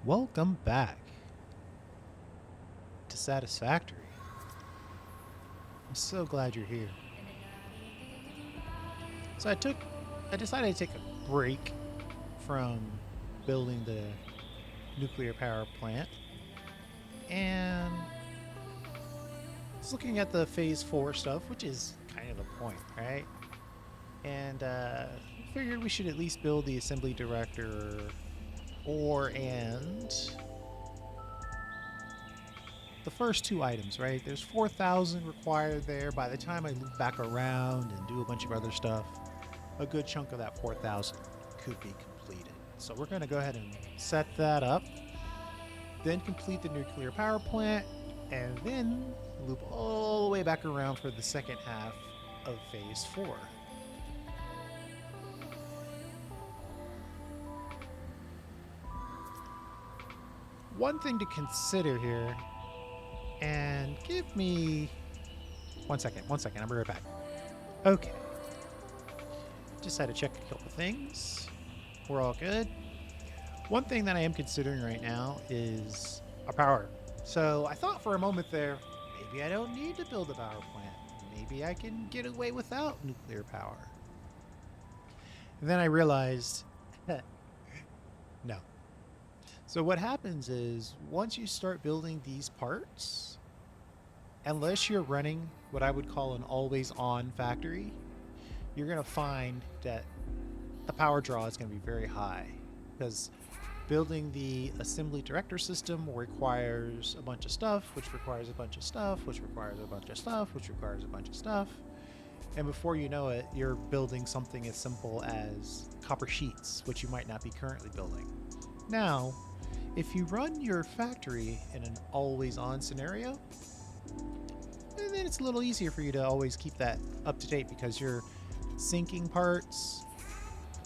Welcome back to Satisfactory. I'm so glad you're here. So I decided to take a break from building the nuclear power plant and was looking at the phase 4 stuff, which is kind of the point, right? And figured we should at least build the assembly director and the first two items, right? There's 4,000 required there. By the time I loop back around and do a bunch of other stuff, a good chunk of that 4,000 could be completed. So we're going to go ahead and set that up, then complete the nuclear power plant, and then loop all the way back around for the second half of phase 4. One thing to consider here, and give me 1 second, I'll be right back. Okay, just had to check a couple things. We're all good. One thing that I am considering right now is a power. So I thought for a moment there, maybe I don't need to build a power plant. Maybe I can get away without nuclear power. And then I realized, no. So what happens is once you start building these parts, unless you're running what I would call an always on factory, you're going to find that the power draw is going to be very high because building the assembly director system requires a bunch of stuff, which requires a bunch of stuff, which requires a bunch of stuff, which requires a bunch of stuff. And before you know it, you're building something as simple as copper sheets, which you might not be currently building. Now, if you run your factory in an always on scenario, then it's a little easier for you to always keep that up to date because you're syncing parts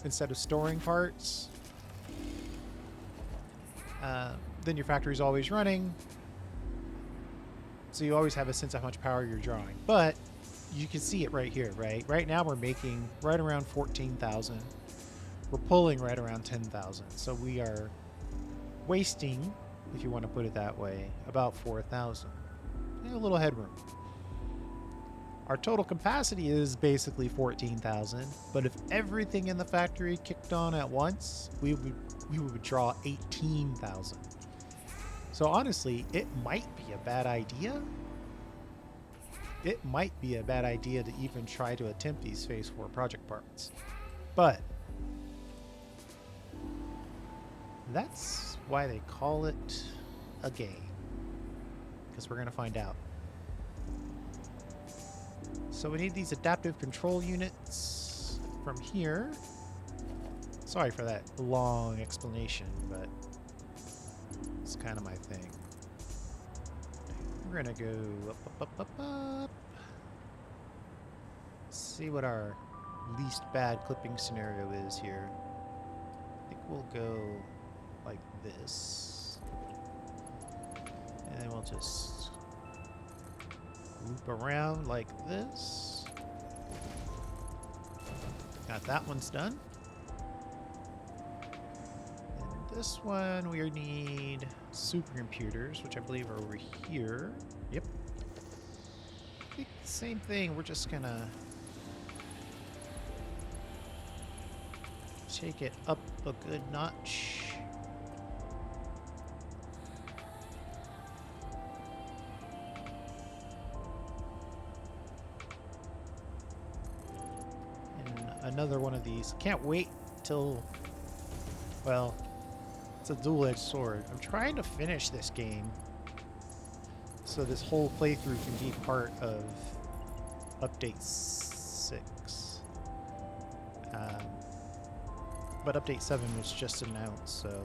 instead of storing parts. Then your factory is always running, so you always have a sense of how much power you're drawing. But you can see it right here, right? Right now we're making right around 14,000. We're pulling right around 10,000. So we are wasting, if you want to put it that way, about 4,000. A little headroom. Our total capacity is basically 14,000, but if everything in the factory kicked on at once, we would draw 18,000. So honestly, it might be a bad idea. It might be a bad idea to even try to attempt these phase 4 project parts. But that's why they call it a game, because we're going to find out. So we need these adaptive control units from here. Sorry for that long explanation, but it's kind of my thing. We're going to go up. See what our least bad clipping scenario is here. I think we'll go like this. And then we'll just loop around like this. Got that one's done. And this one we need supercomputers, which I believe are over here. Yep. I think the same thing. We're just gonna take it up a good notch. Another one of these. Can't wait till, well, it's a dual-edged sword. I'm trying to finish this game so this whole playthrough can be part of update 6. But update 7 was just announced, so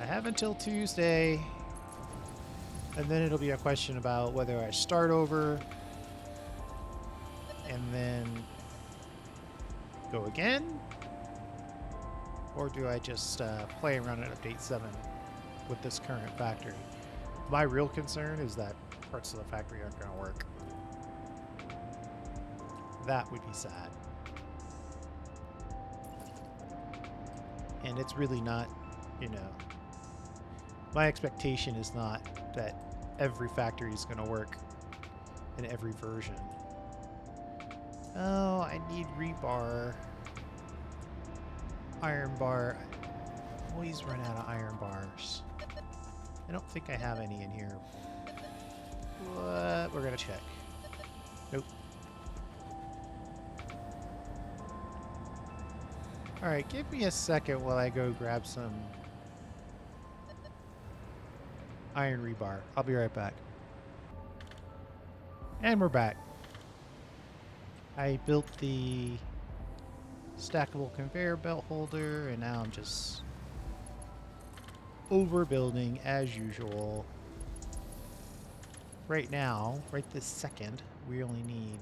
I have until Tuesday, and then it'll be a question about whether I start over and then go again, or do I just play around at update 7 with this current factory? My real concern is that parts of the factory aren't going to work. That would be sad. And it's really not, My expectation is not that every factory is going to work in every version. Oh, I need rebar. Iron bar. I always run out of iron bars. I don't think I have any in here. But we're going to check. Nope. Alright, give me a second while I go grab some iron rebar. I'll be right back. And we're back. I built the stackable conveyor belt holder, and now I'm just overbuilding as usual. Right now, right this second, we only need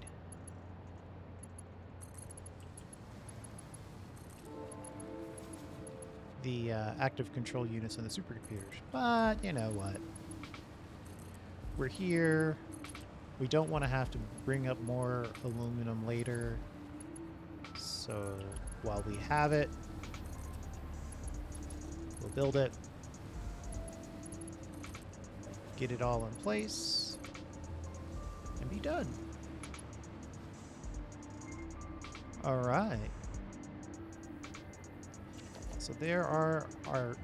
the active control units and the supercomputers. But you know what? We're here. We don't want to have to bring up more aluminum later. So while we have it, we'll build it. Get it all in place. And be done. Alright. So there are our...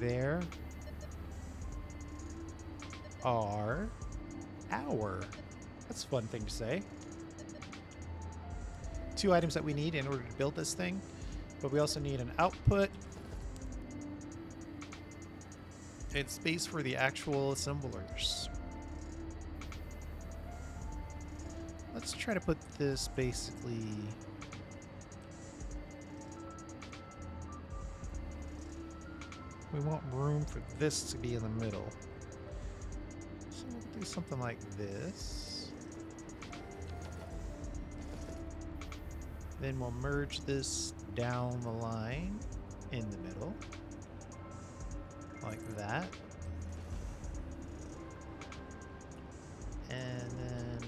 there are our... That's a fun thing to say. 2 items that we need in order to build this thing. But we also need an output. And space for the actual assemblers. Let's try to put this basically... We want room for this to be in the middle. So we'll do something like this. Then we'll merge this down the line in the middle. Like that. And then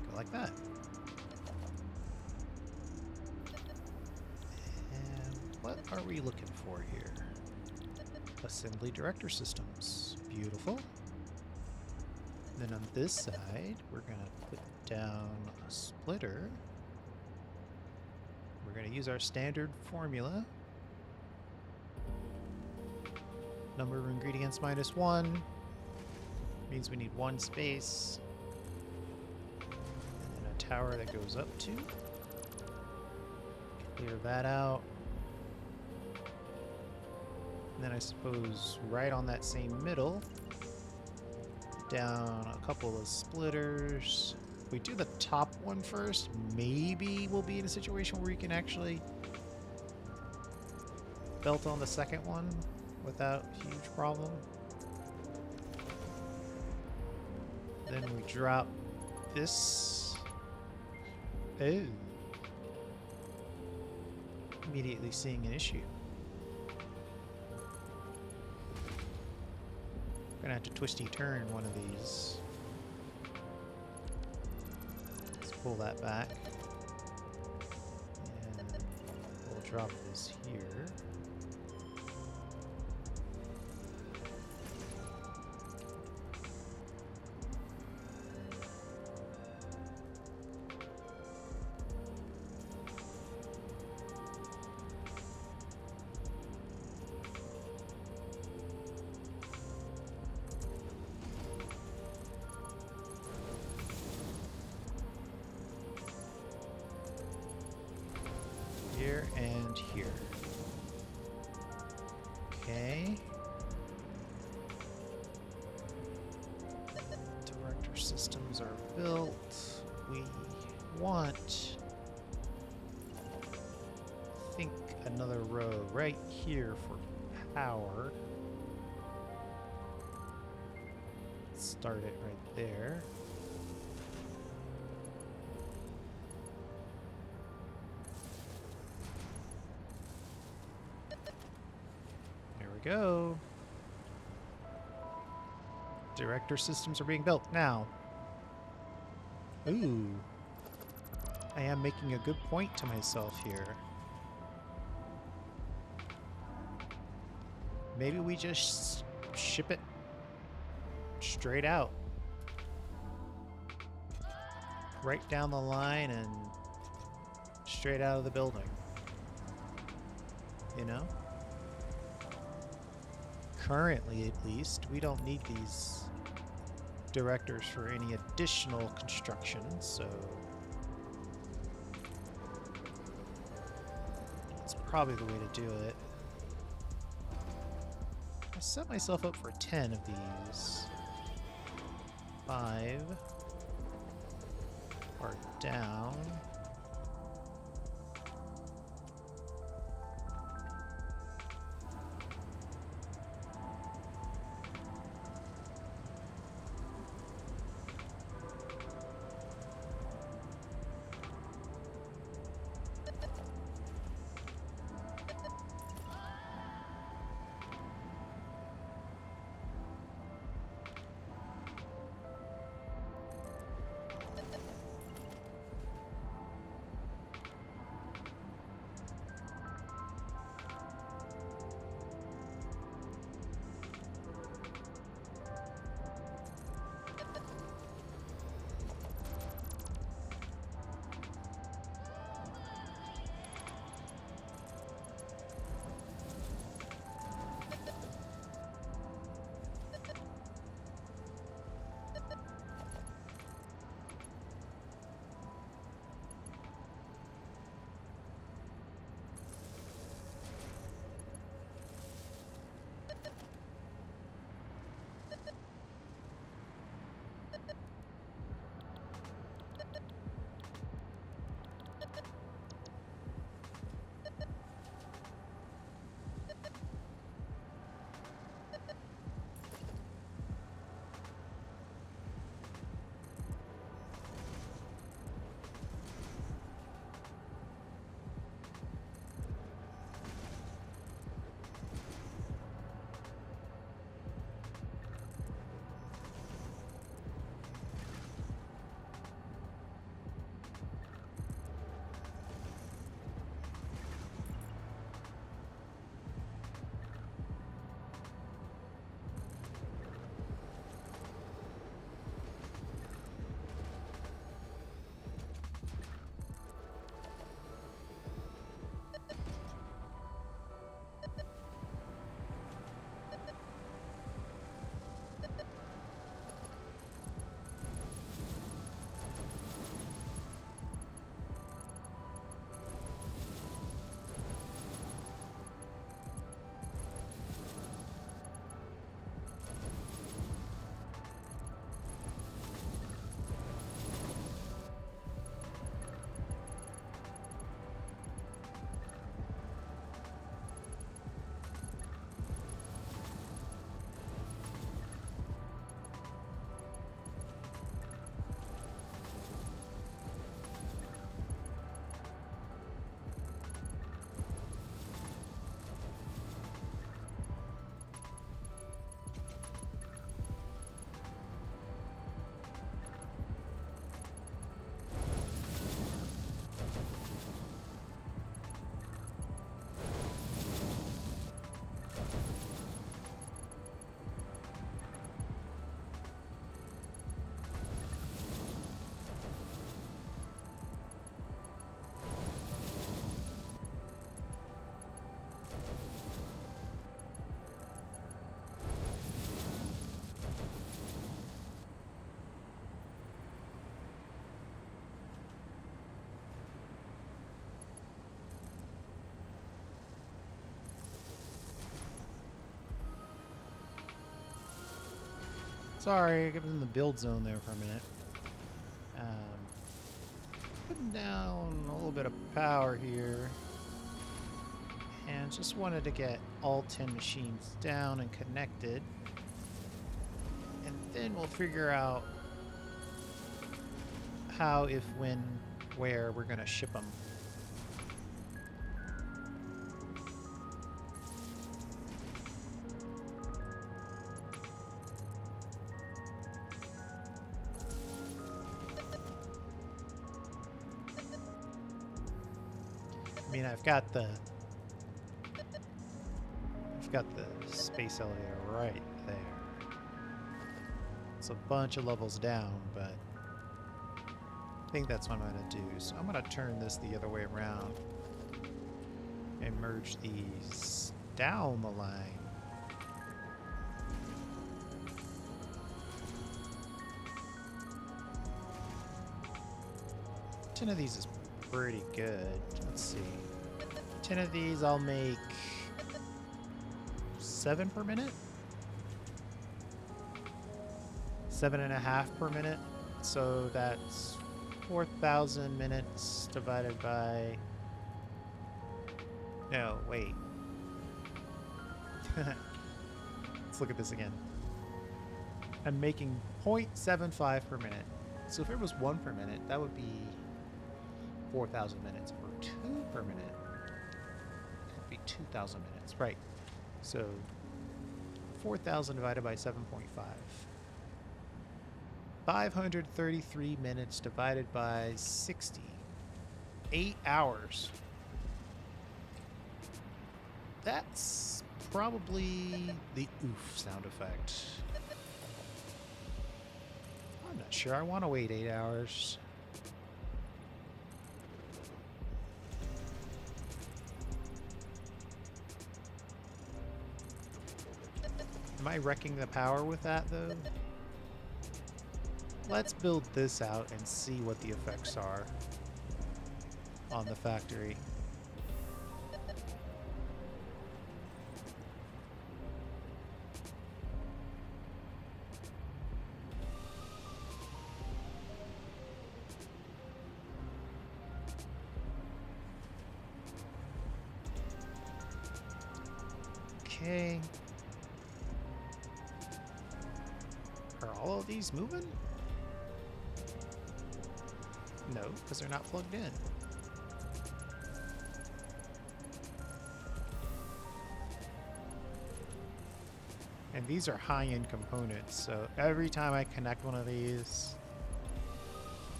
go like that. And what are we looking for here? Assembly director systems. Beautiful. Then on this side, we're going to put down a splitter. We're going to use our standard formula. Number of ingredients -1 means we need 1 space. And then a tower that goes up to. Clear that out. And then I suppose right on that same middle, down a couple of splitters. If we do the top one first, maybe we'll be in a situation where we can actually belt on the second one without huge problem. Then we drop this. Oh. Immediately seeing an issue. We're gonna have to twisty turn one of these. Let's pull that back. And we'll drop this here. Here and here. Okay. Director systems are built. We want, I think, another row right here for power. Let's start it right there. Go. Director systems are being built now. Ooh. I am making a good point to myself here. maybe we just ship it straight out. Right down the line and straight out of the building. You know? Currently, at least, we don't need these directors for any additional construction, so that's probably the way to do it. I set myself up for 10 of these. 5 are down. Sorry, I was in the build zone there for a minute. Putting down a little bit of power here. And just wanted to get all 10 machines down and connected. And then we'll figure out how, if, when, where we're going to ship them. I mean, I've got we've got the space elevator right there. It's a bunch of levels down, but I think that's what I'm going to do. So I'm going to turn this the other way around and merge these down the line. Ten of these is pretty good. Let's see. 10 of these I'll make 7 per minute? 7.5 per minute. So that's 4,000 minutes divided by... No, wait. Let's look at this again. I'm making 0.75 per minute. So if it was 1 per minute, that would be 4,000 minutes. Or 2 per minute, that'd be 2,000 minutes. Right. So 4,000 divided by 7.5. 533 minutes divided by 60. 8 hours. That's probably the oof sound effect. I'm not sure I want to wait 8 hours. Am I wrecking the power with that, though? Let's build this out and see what the effects are on the factory. Okay. Are all of these moving? No, because they're not plugged in. And these are high-end components, so every time I connect one of these,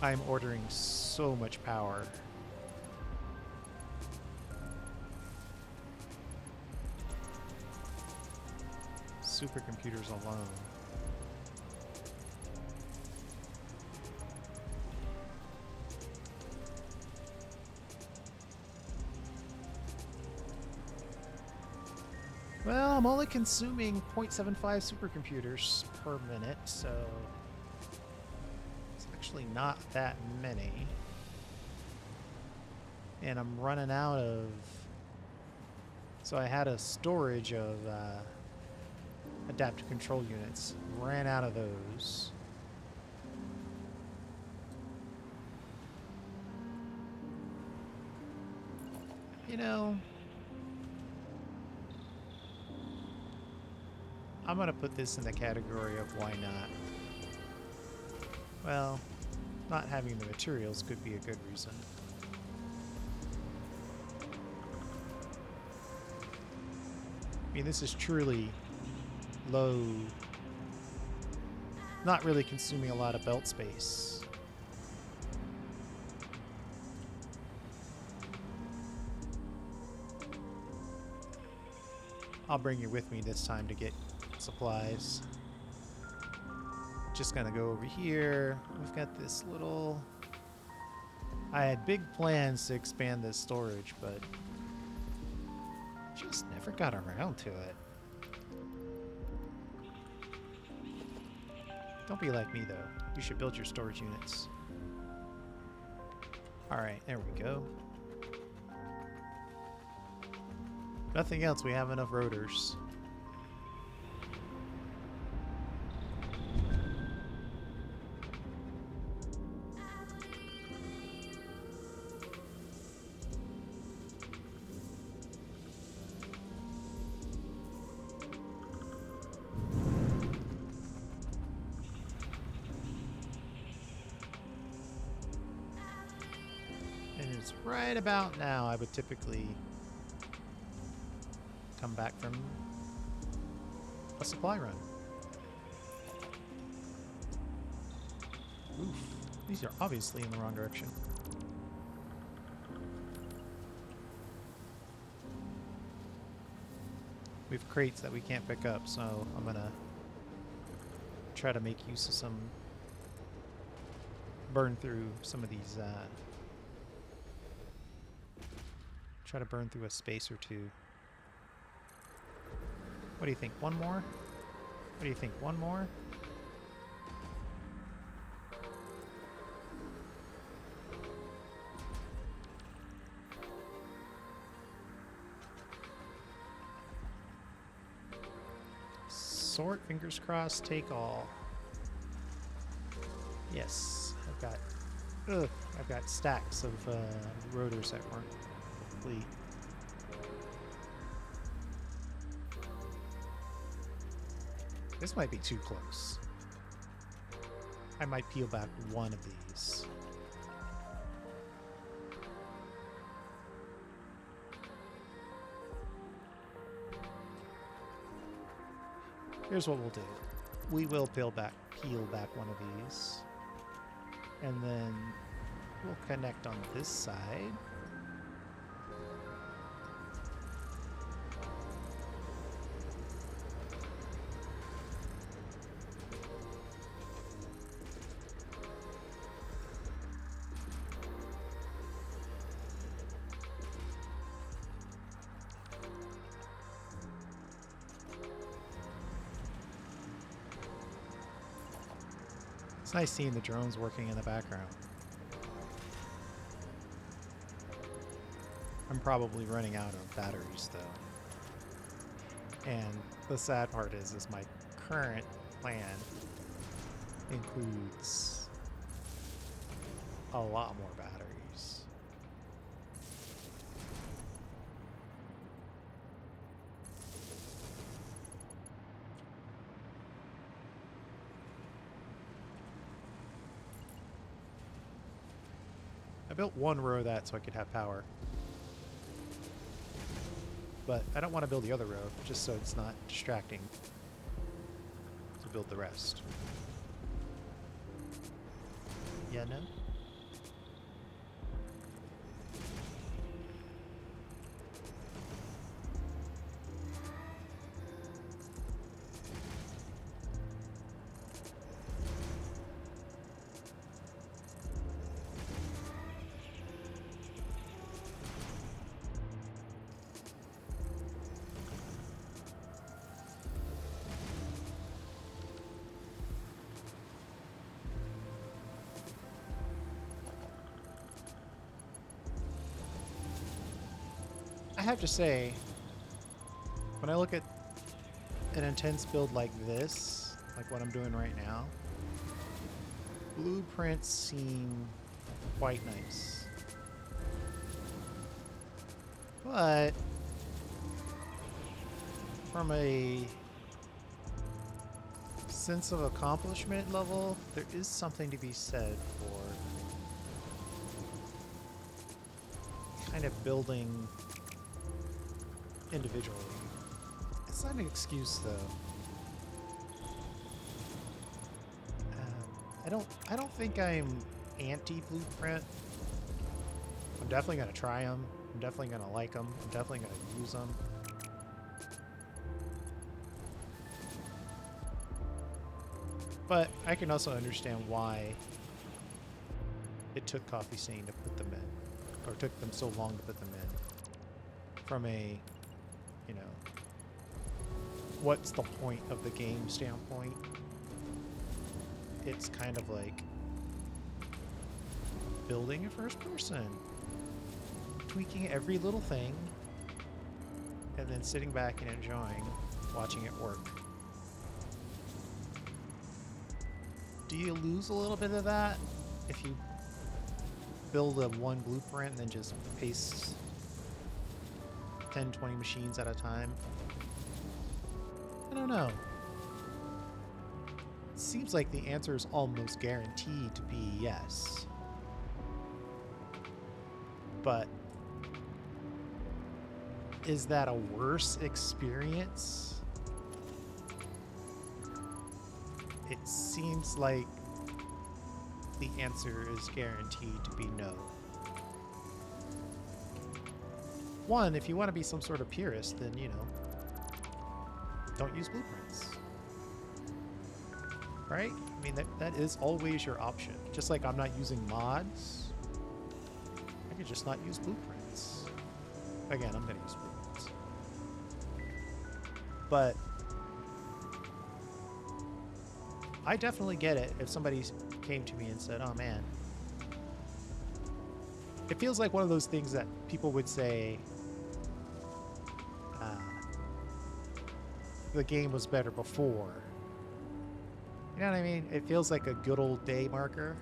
I'm ordering so much power. Supercomputers alone. Well, I'm only consuming 0.75 supercomputers per minute, so it's actually not that many. And I'm running out of... So I had a storage of adaptive control units. Ran out of those. You know... I'm going to put this in the category of why not. Well, not having the materials could be a good reason. I mean, this is truly low, not really consuming a lot of belt space. I'll bring you with me this time to get supplies. Just gonna go over here. We've got this little... I had big plans to expand this storage, but just never got around to it. Don't be like me, though. You should build your storage units. Alright, there we go. Nothing else, we have enough rotors. And it's right about now I would typically come back from a supply run. Oof, these are obviously in the wrong direction. We have crates that we can't pick up, so I'm gonna try to make use of some, burn through some of these, try to burn through a space or two. What do you think? One more? What do you think? One more? Sort, fingers crossed, take all. Yes, I've got stacks of rotors that weren't complete. This might be too close. I might peel back one of these. Here's what we'll do. We will peel back one of these. And then we'll connect on this side. It's nice seeing the drones working in the background. I'm probably running out of batteries though. And the sad part is my current plan includes a lot more batteries. I built one row of that so I could have power. But I don't want to build the other row, just so it's not distracting to build the rest. Yeah, no? I have to say, when I look at an intense build like this, like what I'm doing right now, blueprints seem quite nice. But from a sense of accomplishment level, there is something to be said for kind of building individually. It's not an excuse though. I don't think I'm anti-blueprint. I'm definitely gonna try them. I'm definitely gonna like them. I'm definitely gonna use them. But I can also understand why it took Coffee Stain to put them in, or took them so long to put them in. From a, you know, what's the point of the game standpoint? It's kind of like building a first person, tweaking every little thing, and then sitting back and enjoying watching it work. Do you lose a little bit of that if you build a one blueprint and then just paste 10, 20 machines at a time? I don't know. It seems like the answer is almost guaranteed to be yes. But is that a worse experience? It seems like the answer is guaranteed to be no. One, if you want to be some sort of purist, then, you know, don't use blueprints. Right? I mean, that is always your option. Just like I'm not using mods, I could just not use blueprints. Again, I'm going to use blueprints. But I definitely get it if somebody came to me and said, oh man, it feels like one of those things that people would say, the game was better before. You know what I mean? It feels like a good old day marker.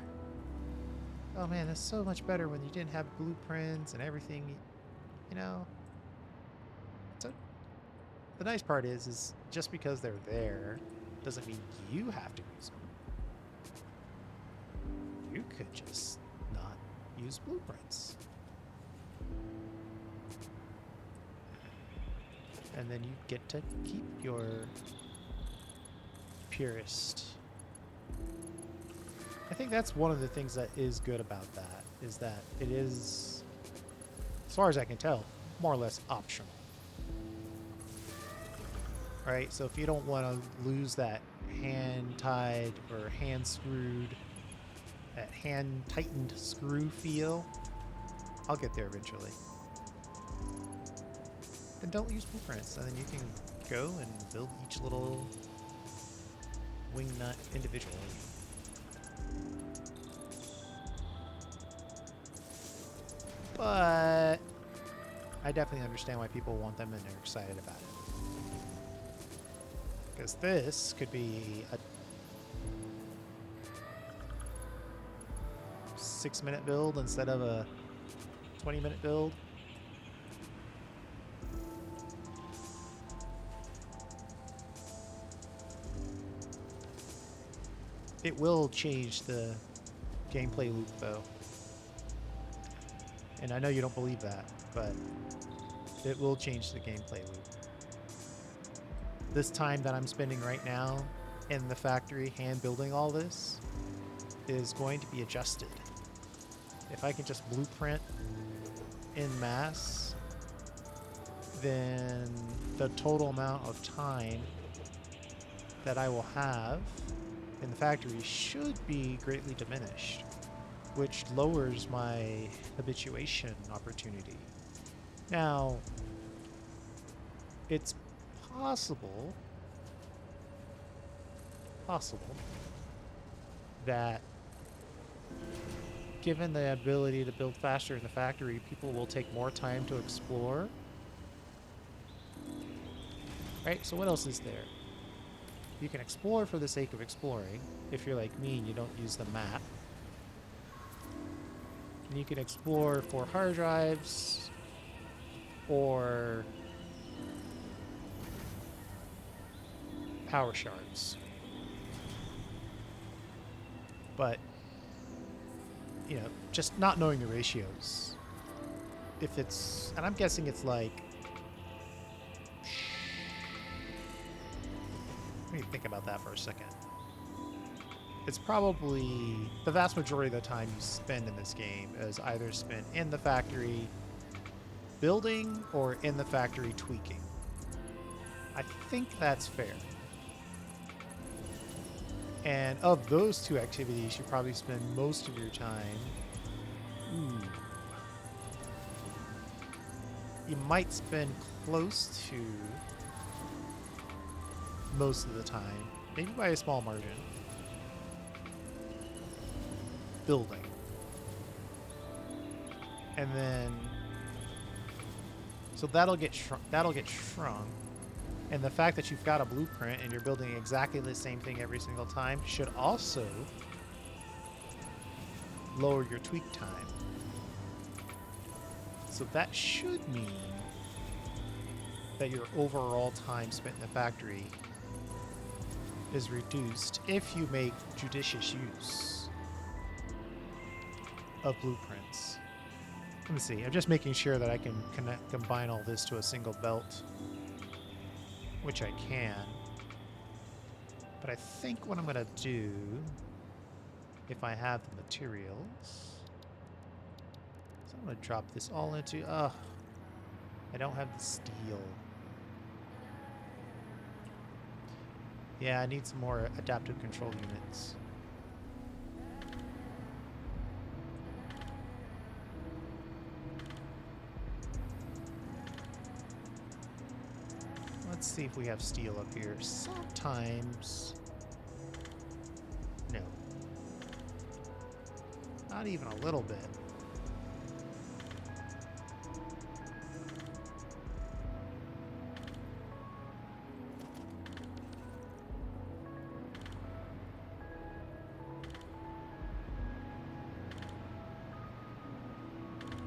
Oh man, that's so much better when you didn't have blueprints and everything. You know? So the nice part is just because they're there doesn't mean you have to use them. You could just not use blueprints. And then you get to keep your purist. I think that's one of the things that is good about that, is that it is, as far as I can tell, more or less optional. Right? So if you don't want to lose that hand-tied or hand-screwed, that hand-tightened screw feel, I'll get there eventually. Then don't use blueprints, and then you can go and build each little wing nut individually. But I definitely understand why people want them and they're excited about it. Because this could be a 6-minute build instead of a 20-minute build. It will change the gameplay loop, though. And I know you don't believe that, but it will change the gameplay loop. This time that I'm spending right now in the factory hand building all this is going to be adjusted. If I can just blueprint en masse, then the total amount of time that I will have in the factory should be greatly diminished, which lowers my habituation opportunity. Now, it's possible that given the ability to build faster in the factory, people will take more time to explore. Right? So what else is there? You can explore for the sake of exploring. If you're like me and you don't use the map. And you can explore for hard drives or power shards. But, you know, just not knowing the ratios. If it's, and I'm guessing it's like, let me think about that for a second. It's probably the vast majority of the time you spend in this game is either spent in the factory building or in the factory tweaking. I think that's fair. And of those two activities, you probably spend most of your time. You might spend close to most of the time, maybe by a small margin, building. And then, so that'll get shrunk. And the fact that you've got a blueprint and you're building exactly the same thing every single time should also lower your tweak time. So that should mean that your overall time spent in the factory is reduced if you make judicious use of blueprints. Let me see. I'm just making sure that I can combine all this to a single belt, which I can. But I think what I'm going to do, if I have the materials, so I'm going to drop this all into, I don't have the steel. Yeah, I need some more adaptive control units. Let's see if we have steel up here. Sometimes... No. Not even a little bit.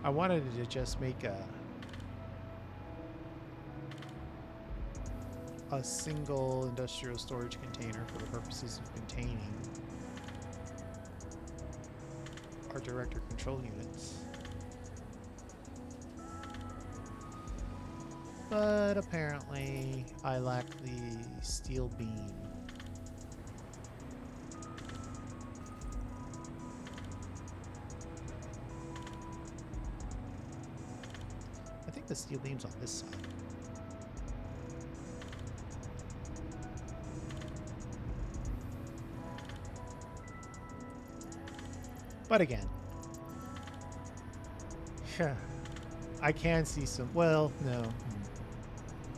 I wanted to just make a single industrial storage container for the purposes of containing our director control units. But apparently I lack the steel beam. I think the steel beam's on this side. But again, I can see some, well, no,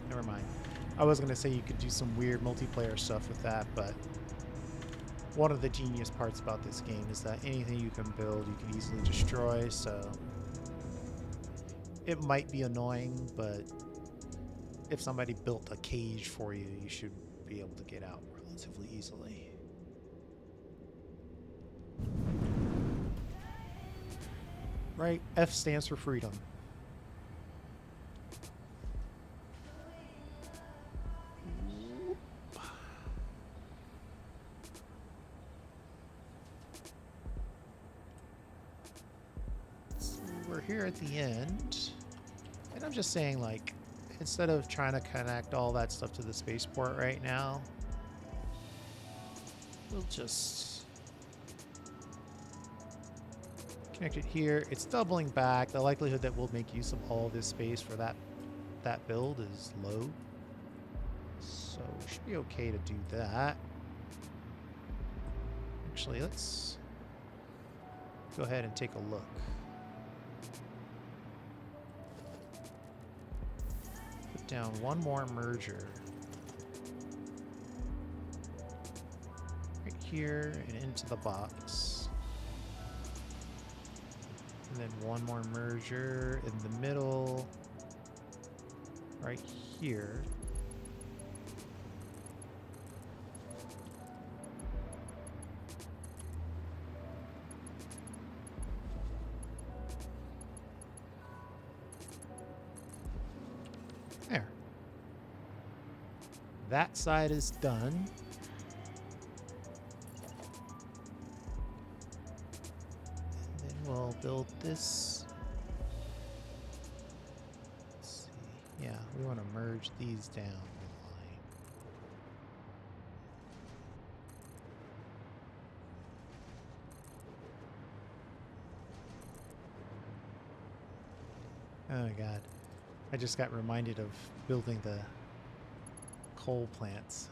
never mind. I was going to say you could do some weird multiplayer stuff with that, but one of the genius parts about this game is that anything you can build, you can easily destroy, so it might be annoying, but if somebody built a cage for you, you should be able to get out relatively easily. Right? F stands for freedom. So we're here at the end. And I'm just saying, like, instead of trying to connect all that stuff to the spaceport right now, we'll just connect it here. It's doubling back. The likelihood that we'll make use of all this space for that build is low. So it should be okay to do that. Actually, let's go ahead and take a look. Put down one more merger. Right here and into the box. And then one more merger in the middle, right here. There. That side is done. We'll build this. Let's see. Yeah, we want to merge these down the line. Oh god. I just got reminded of building the coal plants.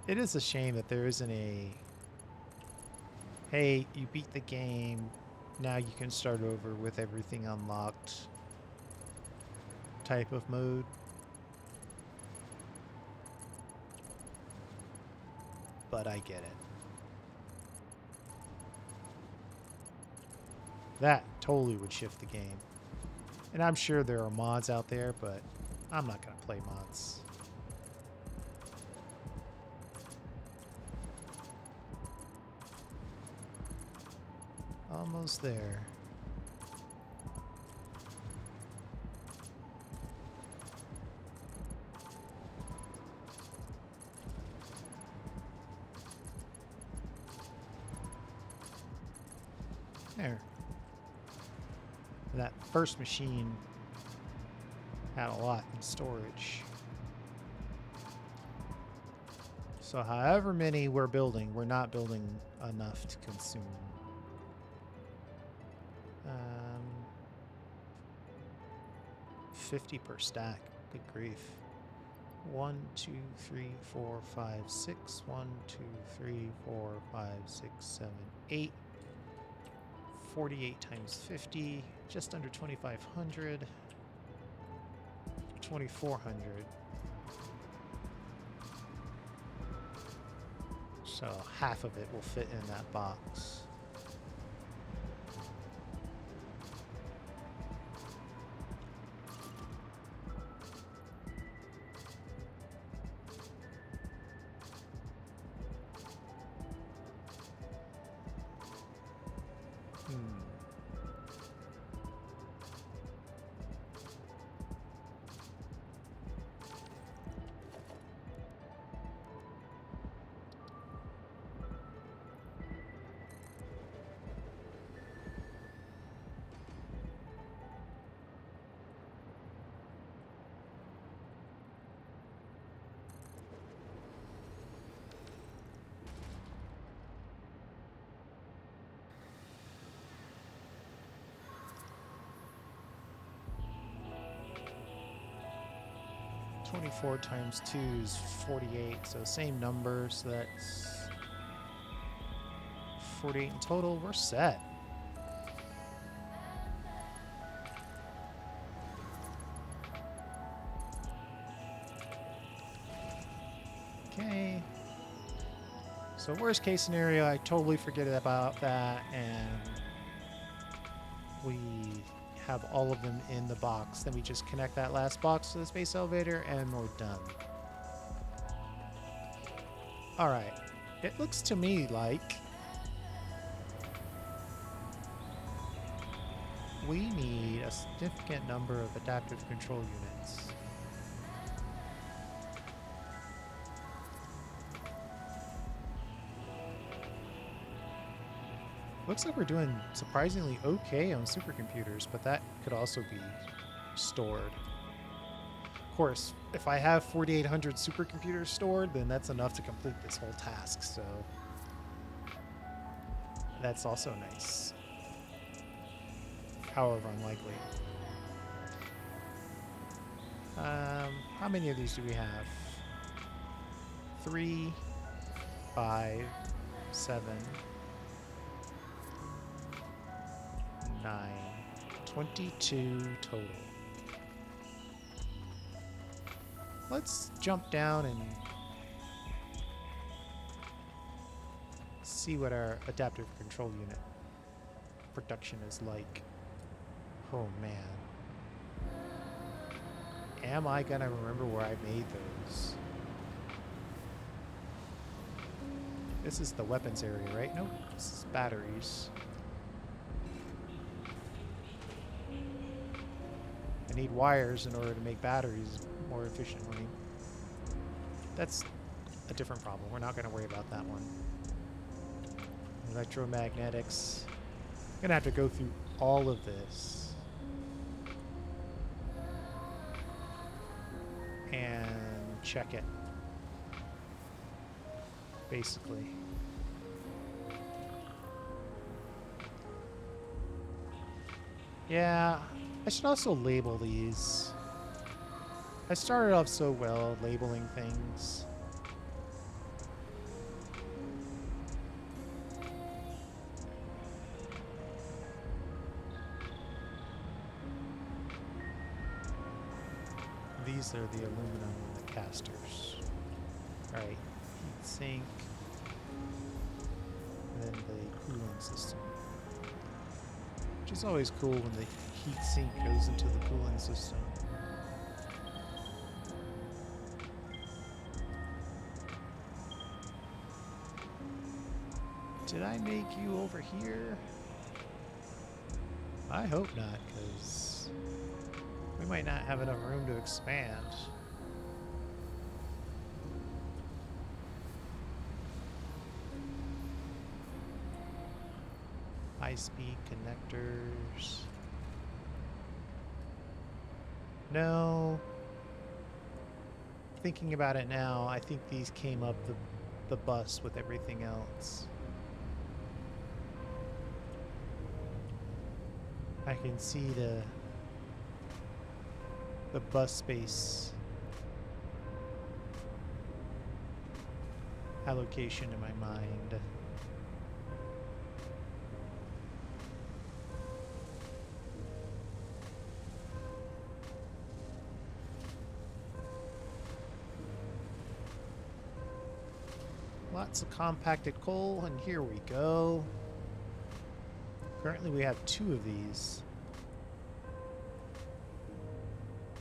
It is a shame that there isn't a hey, you beat the game, now you can start over with everything unlocked type of mode. But I get it. That totally would shift the game. And I'm sure there are mods out there, but I'm not going to play mods. Almost there. There. That first machine had a lot in storage. So however many we're building, we're not building enough to consume. 50 per stack. Good grief. 1, 2, 3, 4, 5, 6. 1, 2, 3, 4, 5, 6, 7, 8. 48 times 50, just under 2,500. 2,400. So half of it will fit in that box. Hmm. 24 times 2 is 48, so same number, so that's 48 in total. We're set. Okay. So worst case scenario, I totally forget about that, and we have all of them in the box. Then we just connect that last box to the space elevator, and we're done. All right. It looks to me like we need a significant number of adaptive control units. Looks like we're doing surprisingly okay on supercomputers, but that could also be stored. Of course, if I have 4,800 supercomputers stored, then that's enough to complete this whole task, so that's also nice. However unlikely. How many of these do we have? 3, 5, 7, 9, 22 total. Let's jump down and see what our adaptive control unit production is like. Oh man. Am I gonna remember where I made those? This is the weapons area, right? Nope, this is batteries. I need wires in order to make batteries more efficiently. That's a different problem. We're not going to worry about that one. Electromagnetics. I'm going to have to go through all of this and check it, basically. Yeah, I should also label these. I started off so well labeling things. These are the aluminum and the casters. Alright, heat sink. And then the cooling system. Which is always cool when the heat sink goes into the cooling system. Did I make you over here? I hope not, because we might not have enough room to expand. High-speed connectors. No. Thinking about it now, I think these came up the bus with everything else. I can see the bus space allocation in my mind. Lots of compacted coal, and here we go. Currently we have 2 of these.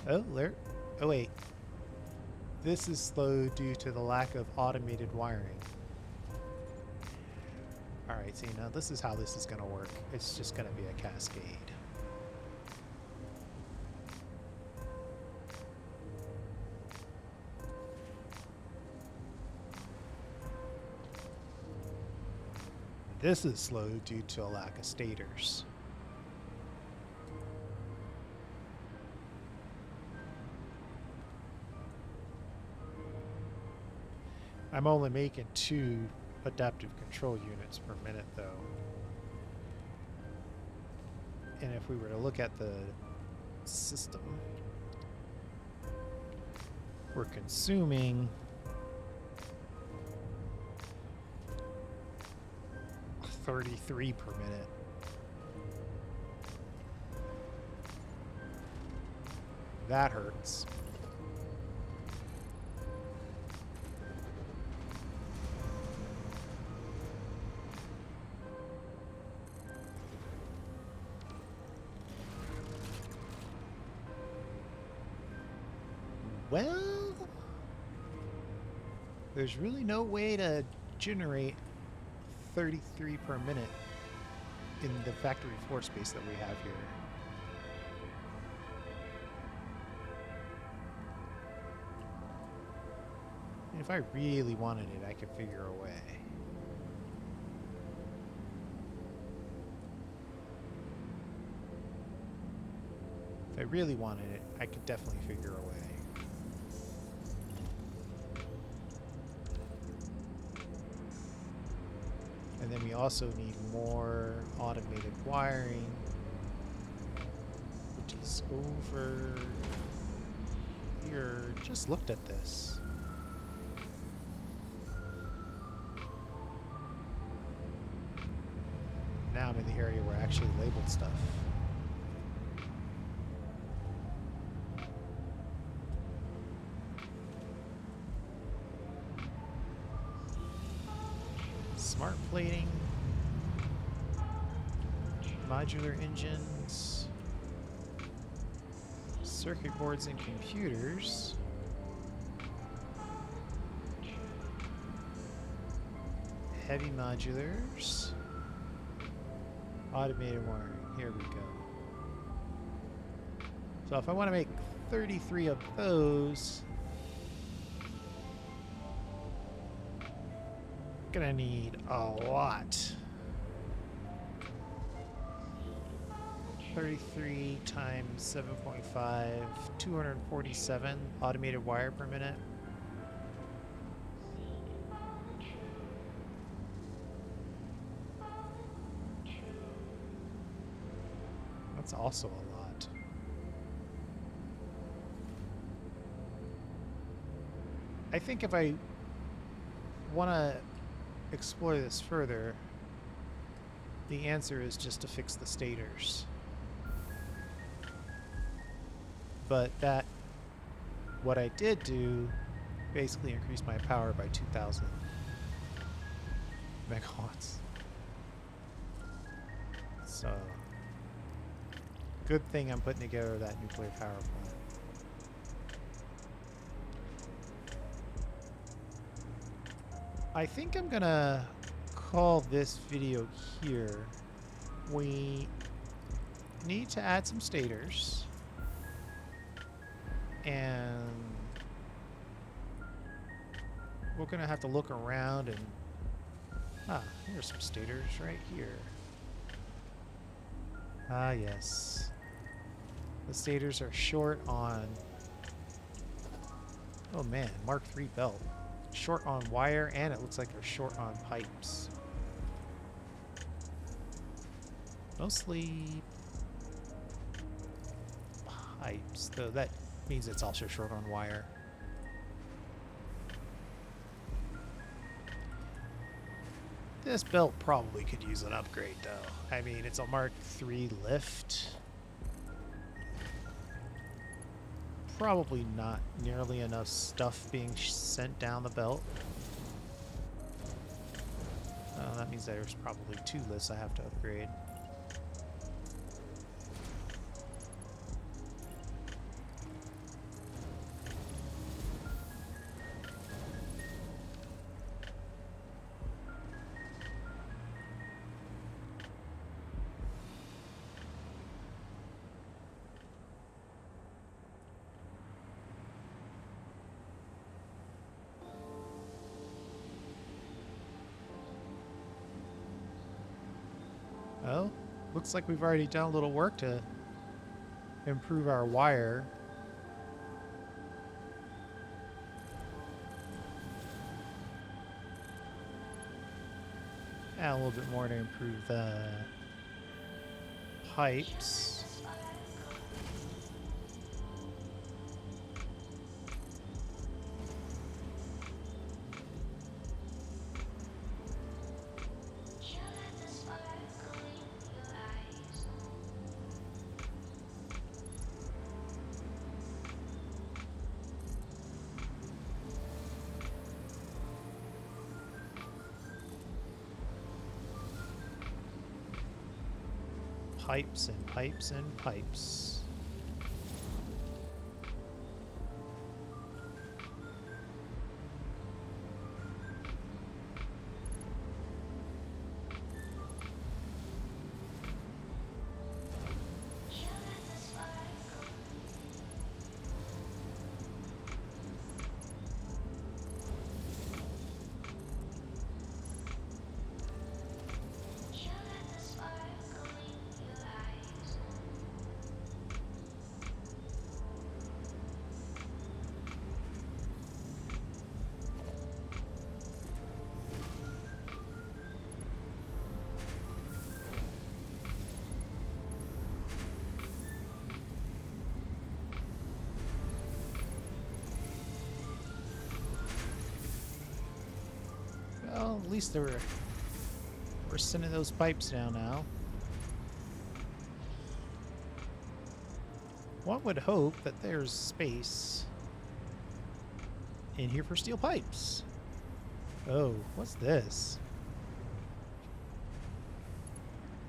Oh, there. Oh, wait. This is slow due to the lack of automated wiring. Alright, see, now this is how this is going to work. It's just going to be a cascade. This is slow due to a lack of stators. I'm only making 2 adaptive control units per minute though. And if we were to look at the system, we're consuming 33 per minute. That hurts. Well, there's really no way to generate 33 per minute in the factory floor space that we have here. And if I really wanted it, I could figure a way. If I really wanted it, I could definitely figure a way. And then we also need more automated wiring, which is over here. Just looked at this. Now I'm in the area where I actually labeled stuff. Smart plating, modular engines, circuit boards and computers, heavy modulars, automated wiring. Here we go. So if I want to make 33 of those, gonna need a lot. 33 times 7.5, 247 automated wire per minute. That's also a lot. I think if I want to explore this further, the answer is just to fix the stators. But that, what I did do, basically increased my power by 2,000 megawatts. So, good thing I'm putting together that nuclear power plant. I think I'm gonna call this video here. We need to add some stators, and we're gonna have to look around and here's some stators right here. Ah, yes. The stators are short on, oh man, Mark III belt. Short on wire, and it looks like they're short on pipes. Mostly pipes, though that means it's also short on wire. This belt probably could use an upgrade, though. I mean, it's a Mark III lift. Probably not nearly enough stuff being sent down the belt. That means there's probably 2 lifts I have to upgrade. Well, looks like we've already done a little work to improve our wire. Add a little bit more to improve the pipes. Pipes and pipes and pipes. Well, at least we're sending those pipes down now. One would hope that there's space in here for steel pipes. Oh, what's this?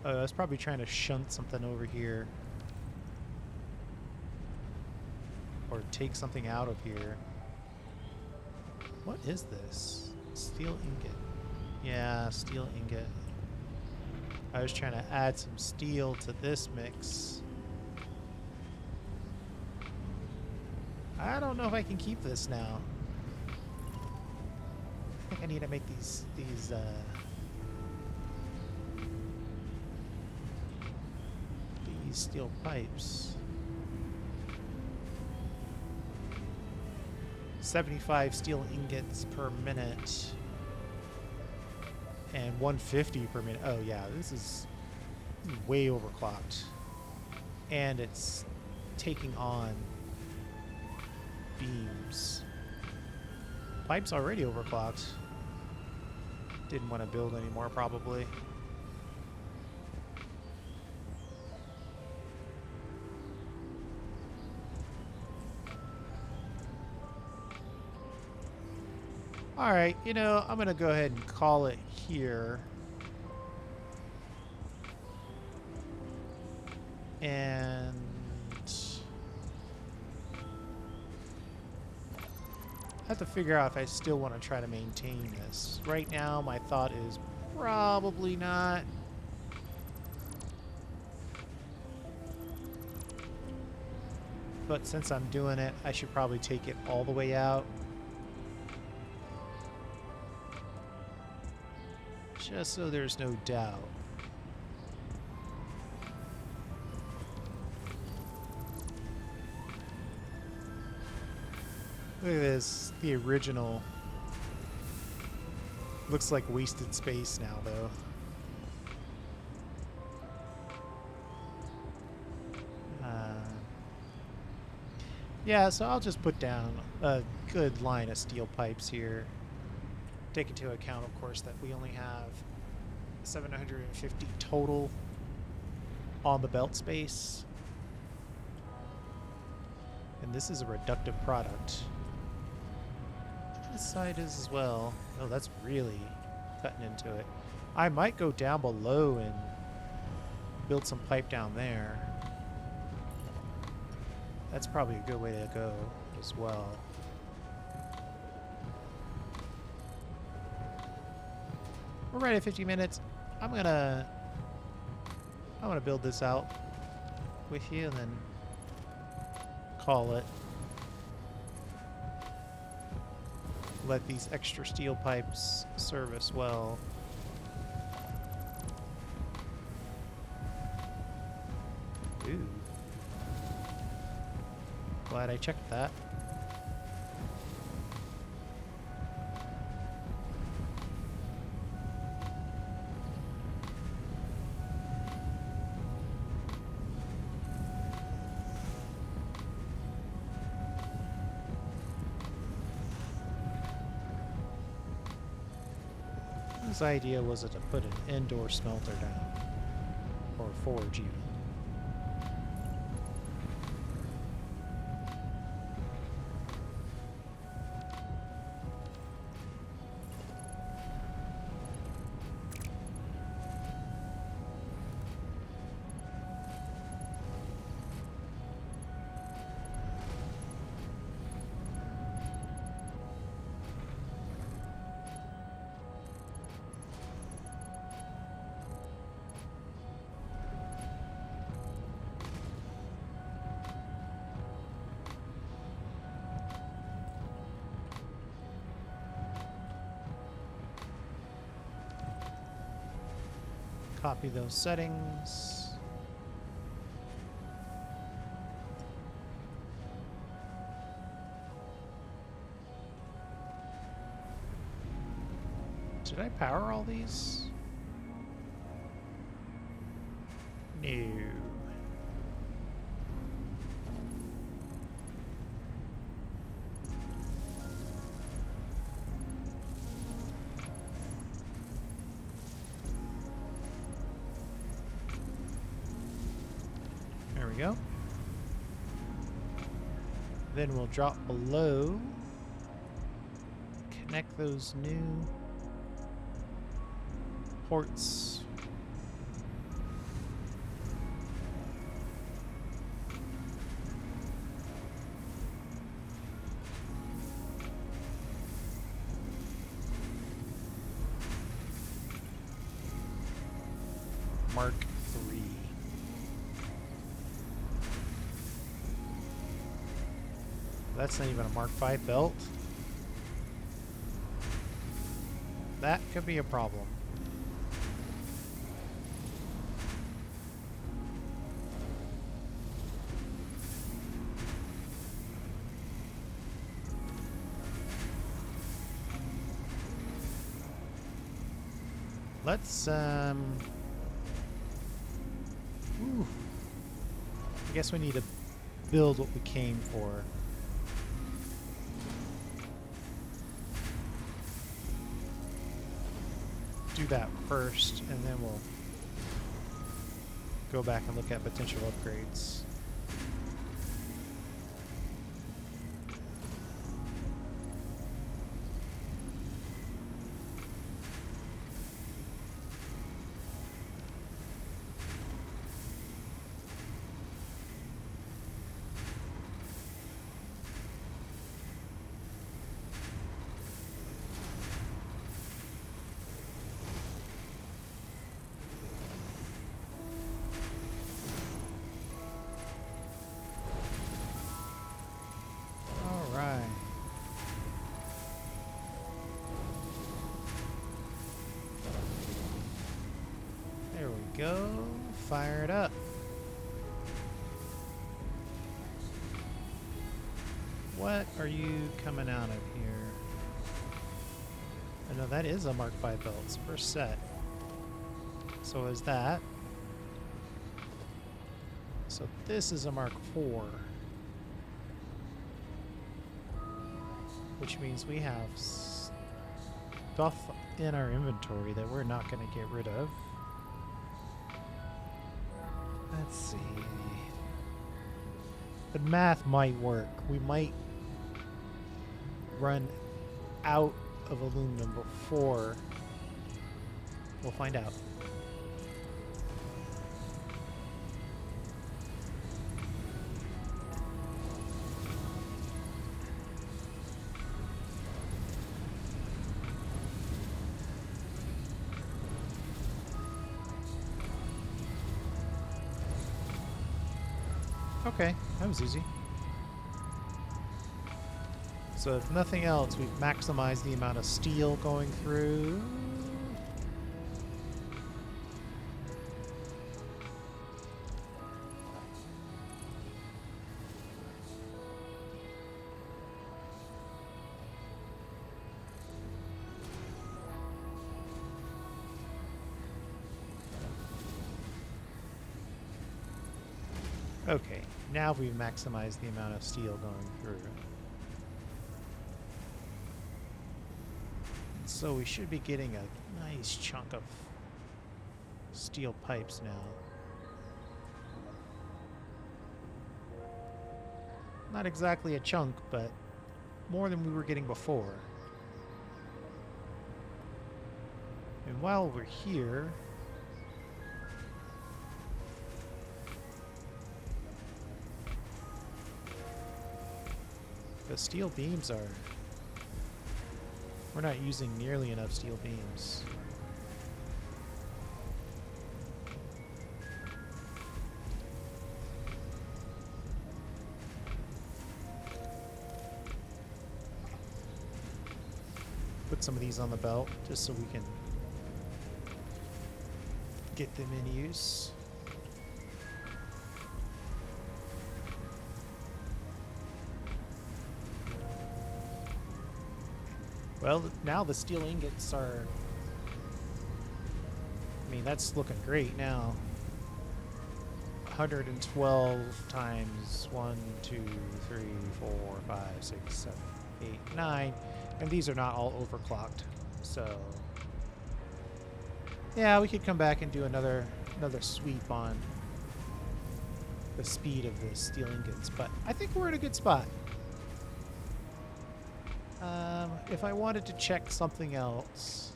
Oh, I was probably trying to shunt something over here. Or take something out of here. What is this? Steel ingot. Yeah, steel ingot. I was trying to add some steel to this mix. I don't know if I can keep this now. I think I need to make these steel pipes. 75 steel ingots per minute. And 150 per minute. Oh yeah, this is way overclocked. And it's taking on beams. Pipe's already overclocked. Didn't want to build anymore, probably. Alright, you know, I'm going to go ahead and call it here. And I have to figure out if I still want to try to maintain this. Right now, my thought is probably not. But since I'm doing it, I should probably take it all the way out. Just so there's no doubt. Look at this, the original. Looks like wasted space now, though. Yeah, so I'll just put down a good line of steel pipes here. Take into account, of course, that we only have 750 total on the belt space. And this is a reductive product. This side is as well. Oh, that's really cutting into it. I might go down below and build some pipe down there. That's probably a good way to go as well. We're right at 50 minutes. I'm gonna build this out with you and then call it. Let these extra steel pipes serve us well. Ooh. Glad I checked that. His idea was to put an indoor smelter down, or forge even. Copy those settings. Did I power all these? No. There we go. Then we'll drop below, connect those new ports. Mark 3. That's not even a Mark 5 belt. That could be a problem. Let's, ooh. I guess we need to build what we came for. Do that first, and then we'll go back and look at potential upgrades. Go fire it up. What are you coming out of here? I know that is a Mark 5 belt. It's first set. So is that. So this is a Mark 4. Which means we have stuff in our inventory that we're not going to get rid of. Let's see. The math might work. We might run out of aluminum before. We'll find out. Okay, that was easy. So if nothing else, we've maximized the amount of steel going through. Okay, now we've maximized the amount of steel going through. So we should be getting a nice chunk of steel pipes now. Not exactly a chunk, but more than we were getting before. And while we're here, the steel beams are... We're not using nearly enough steel beams. Put some of these on the belt just so we can get them in use. Well, now the steel ingots are... I mean, that's looking great now. 112 times 1, 2, 3, 4, 5, 6, 7, 8, 9. And these are not all overclocked. So, yeah, we could come back and do another sweep on the speed of the steel ingots. But I think we're in a good spot. If I wanted to check something else,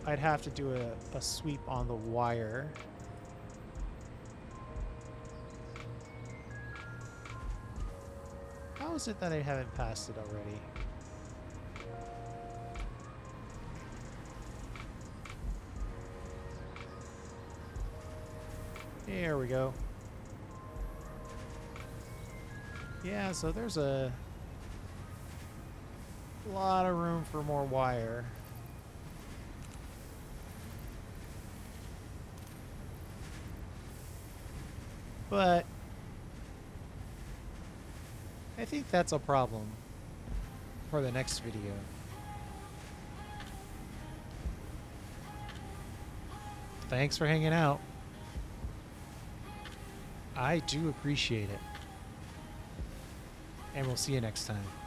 I'd have to do a sweep on the wire. How is it that I haven't passed it already? There we go. Yeah, so there's a lot of room for more wire. But I think that's a problem for the next video. Thanks for hanging out. I do appreciate it. And we'll see you next time.